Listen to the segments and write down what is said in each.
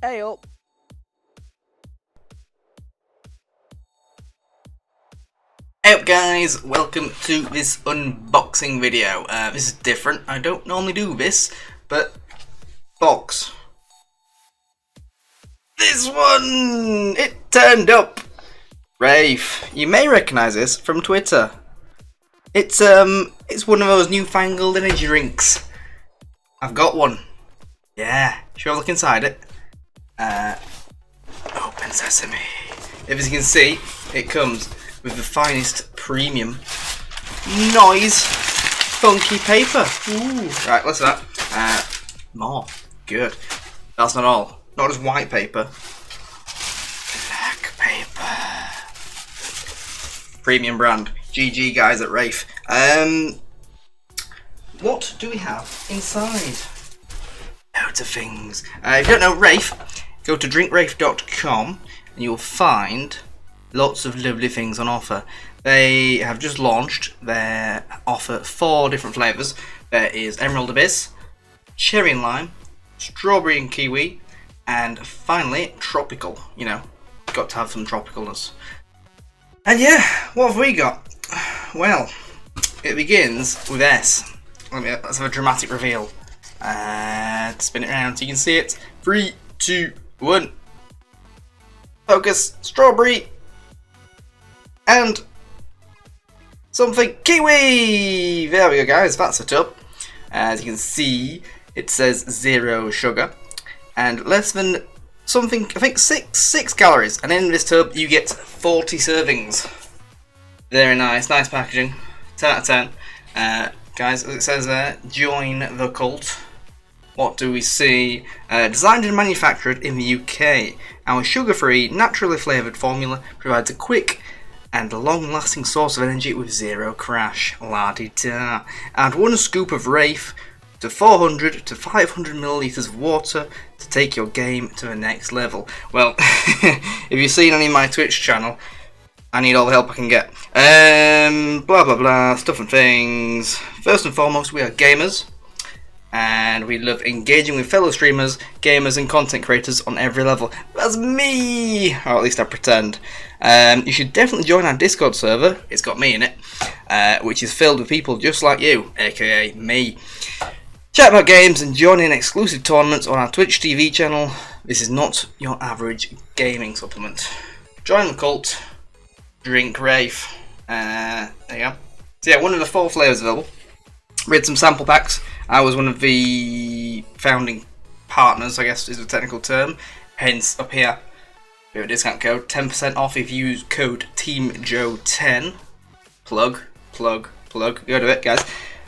Hey up. Hey up guys, welcome to this unboxing video. This is different, I don't normally do this, but box. This one! It turned up! Wraith. You may recognise this from Twitter. It's one of those newfangled energy drinks. I've got one. Yeah, should we have a look inside it? Open sesame. As you can see, it comes with the finest premium noise funky paper. Ooh. Right, what's that? More. Good. That's not all. Not just white paper. Black paper. Premium brand. GG guys at Wraith. What do we have inside? Loads of things. If you don't know Wraith, go to drinkwraith.com and you'll find lots of lovely things on offer. They have just launched their offer 4 different flavours. There is Emerald Abyss, Cherry and Lime, Strawberry and Kiwi, and finally Tropical. You know, got to have some tropicalness. And yeah, what have we got? Well, it begins with S. Let's have a dramatic reveal. Spin it around so you can see it. 3, 2, 1. Focus. Strawberry. And something Kiwi! There we go guys, that's it up. As you can see, it says 0 sugar and less than something, I think 6 calories. And in this tub you get 40 servings. Very nice, nice packaging. 10 out of 10. Guys, as it says there, join the cult. What do we see? Designed and manufactured in the UK, our sugar-free, naturally flavoured formula provides a quick and long-lasting source of energy with 0 crash. La-di-da. Add 1 scoop of Wraith to 400 to 500 millilitres of water to take your game to the next level. Well, if you've seen any of my Twitch channel, I need all the help I can get. Blah blah blah, stuff and things. First and foremost, we are gamers. And we love engaging with fellow streamers, gamers and content creators on every level. That's me! Or at least I pretend. You should definitely join our Discord server, it's got me in it, which is filled with people just like you, aka me. Chat about games and join in exclusive tournaments on our Twitch TV channel. This is not your average gaming supplement. Join the cult, drink Wraith. There you go. So yeah, one of the 4 flavours available. Read some sample packs. I was one of the founding partners, I guess is the technical term. Hence, up here, we have a discount code, 10% off if you use code TeamJoe15. Plug. Go to it, guys.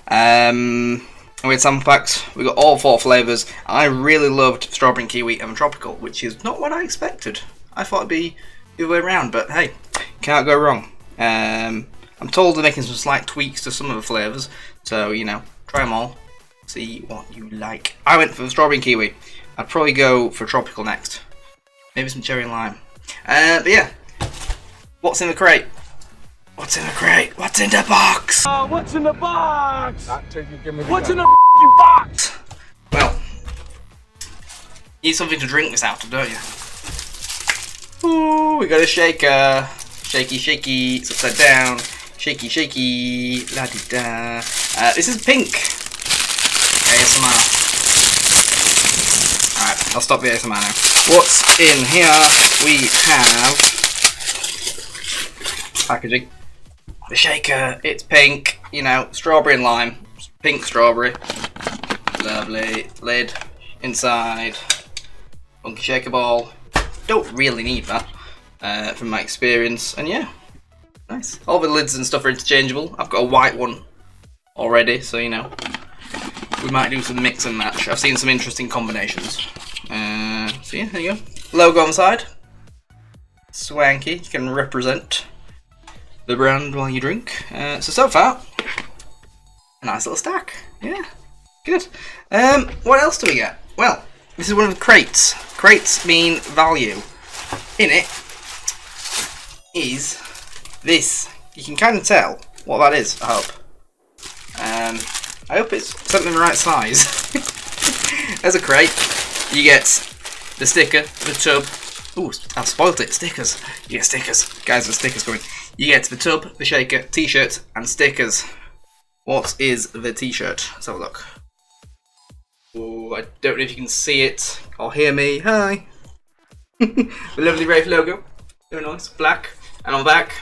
And we had sample packs. We got all 4 flavours. I really loved strawberry and kiwi and tropical, which is not what I expected. I thought it'd be the other way around, but hey, can't go wrong. I'm told they're making some slight tweaks to some of the flavours, so you know, try them all. See what you like. I went for the strawberry and kiwi. I'd probably go for tropical next. Maybe some cherry and lime. But yeah, what's in the crate? What's in the crate? What's in the box? What's in the box? What's in the box? Well, you need something to drink this out of, don't you? Ooh, we got a shaker. Shaky, shaky. It's upside down. Shaky, shaky. La di da. This is pink. ASMR. Alright, I'll stop the ASMR now. What's in here? We have packaging. The shaker, it's pink, you know, strawberry and lime. Pink strawberry. Lovely. Lid. Inside. Funky shaker ball. Don't really need that, from my experience. And yeah, nice. All the lids and stuff are interchangeable. I've got a white one already, so you know, we might do some mix and match. I've seen some interesting combinations. So yeah, there you go. Logo on the side. Swanky. You can represent the brand while you drink. So far, a nice little stack. Yeah, good. What else do we get? Well, this is one of the crates. Crates mean value. In it is this. You can kind of tell what that is, I hope. I hope it's something the right size. There's a crate. You get the sticker, the tub. Ooh, I've spoiled it. Stickers. You get stickers. Guys, the stickers going. You get the tub, the shaker, t-shirt, and stickers. What is the t-shirt? Let's have a look. Oh, I don't know if you can see it or hear me. Hi. The lovely Wraith logo. Very nice. Black. And on the back,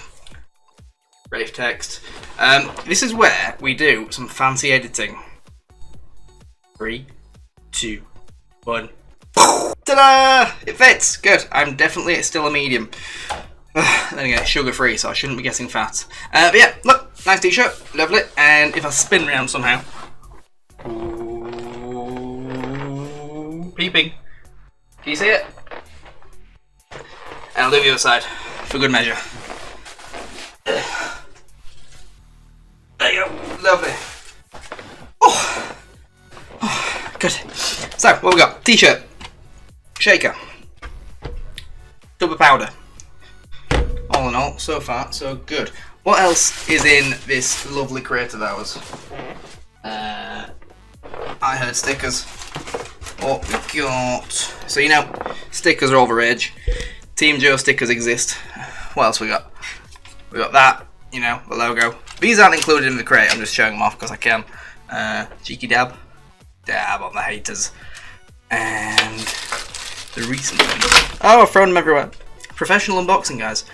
Wraith text. This is where we do some fancy editing. 3, 2, 1. Ta-da! It fits! Good. I'm definitely still a medium. Then again, it's sugar-free, so I shouldn't be getting fat. But yeah, look. Nice t-shirt. Lovely. And if I spin around somehow. Ooh, peeping. Can you see it? And I'll do the other side for good measure. There you go. Lovely. Oh. Good. So, what we got? T-shirt. Shaker. Double powder. All in all, so far, so good. What else is in this lovely crate of ours? I heard stickers. What we got? So you know, stickers are all the rage. Team Joe stickers exist. What else we got? We got that, you know, the logo. These aren't included in the crate, I'm just showing them off because I can. Cheeky dab. Dab on the haters. And the recent ones. Oh, I've thrown them everywhere. Professional unboxing, guys.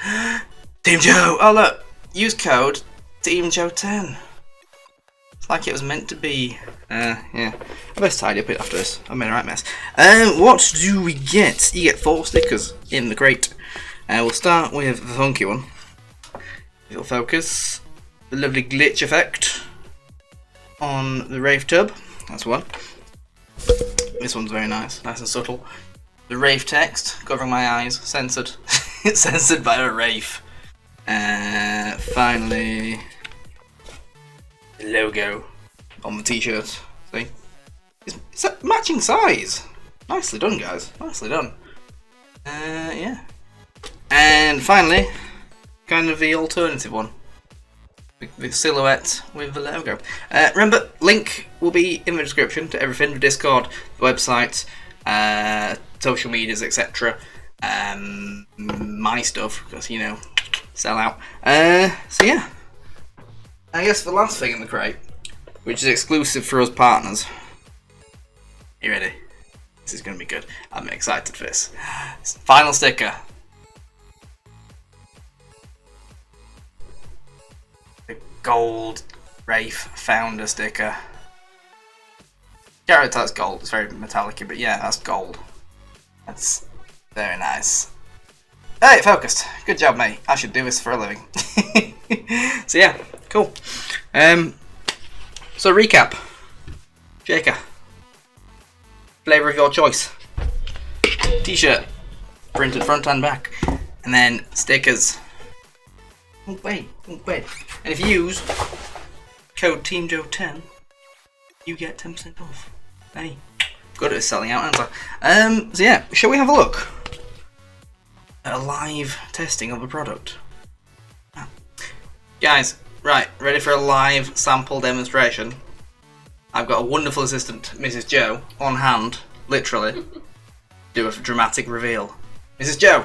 Team Joe! Oh, look! Use code TeamJoe10. It's like it was meant to be. Yeah. I best tidy up it after this. I'm in a right mess. What do we get? You get 4 stickers in the crate. We'll start with the funky one. It'll focus. The lovely glitch effect on the Wraith tub. That's one. This one's very nice. Nice and subtle. The Wraith text covering my eyes. Censored. It's censored by a Wraith. Finally, the logo on the t-shirt. See? It's a matching size. Nicely done, guys. Nicely done. Yeah. And finally, kind of the alternative one. The silhouette with the logo. Remember, link will be in the description to everything. The Discord, the website, social medias, etc. My stuff, because, you know, sell out. So yeah. I guess the last thing in the crate, which is exclusive for us partners. You ready? This is going to be good. I'm excited for this. Final sticker. The gold Wraith founder sticker. Can't really tell it's gold. It's very metallic, but yeah, that's gold. That's very nice. Hey, it focused. Good job, mate. I should do this for a living. So yeah, cool. So recap. Shaker. Flavour of your choice. T-shirt. Printed front and back. And then stickers. Oh wait. And if you use code TeamJoe10, you get 10% off. Hey. Good at selling out, aren't I? So yeah, shall we have a look at a live testing of a product? Guys, right, ready for a live sample demonstration? I've got a wonderful assistant, Mrs. Joe, on hand, literally, do a dramatic reveal. Mrs. Joe,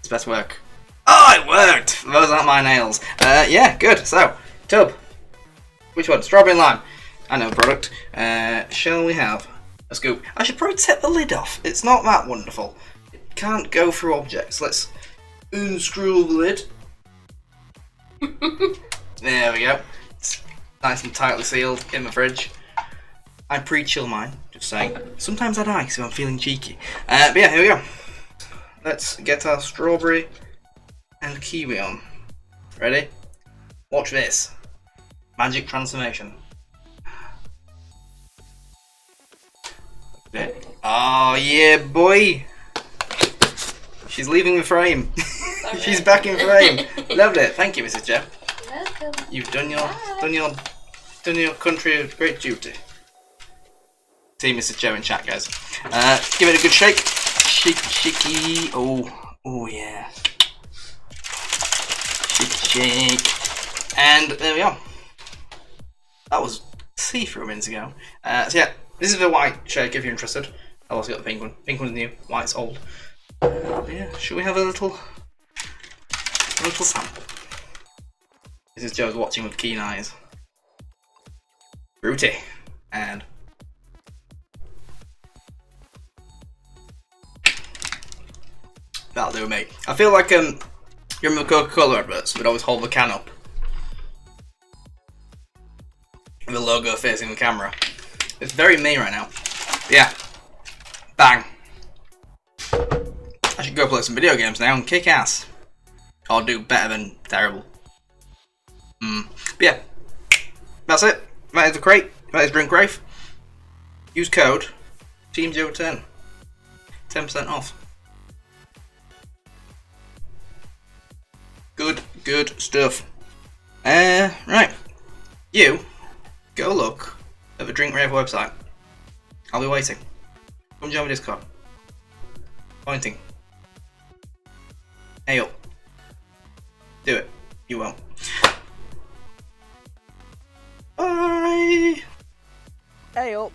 it's best work. Oh, it worked! Those aren't my nails. Yeah, good. So, tub. Which one? Strawberry and lime. I know product. Shall we have a scoop? I should probably take the lid off. It's not that wonderful. It can't go through objects. Let's unscrew the lid. There we go. It's nice and tightly sealed in the fridge. I pre-chill mine, just saying. Sometimes I die, so I'm feeling cheeky. But yeah, here we go. Let's get our strawberry and kiwi on. Ready? Watch this. Magic transformation. Oh yeah, boy! She's leaving the frame. She's back in frame. Loved it. Thank you, Mrs. Joe. Welcome. You've done your country a great duty. See Mrs. Joe in chat, guys. Give it a good shake. Shaky. Oh yeah. Shake. And there we are. That was see-through minutes ago. So yeah, this is the white shake if you're interested. I've also got the pink one. Pink one's new, white's old. Yeah, should we have a little sample? This is Joe's watching with keen eyes. Fruity. And that'll do, mate. I feel like you remember Coca-Cola adverts? We'd always hold the can up, the logo facing the camera. It's very me right now. Yeah. Bang. I should go play some video games now and kick ass. Or do better than terrible. But yeah. That's it. That is the crate. That is Drink Wraith. Use code TeamJoe10. 10% off. Good stuff. Right. You go look at the Drink Wraith website. I'll be waiting. Come join my Discord. Pointing. Hey up. Do it. You won't. Bye. Hey up.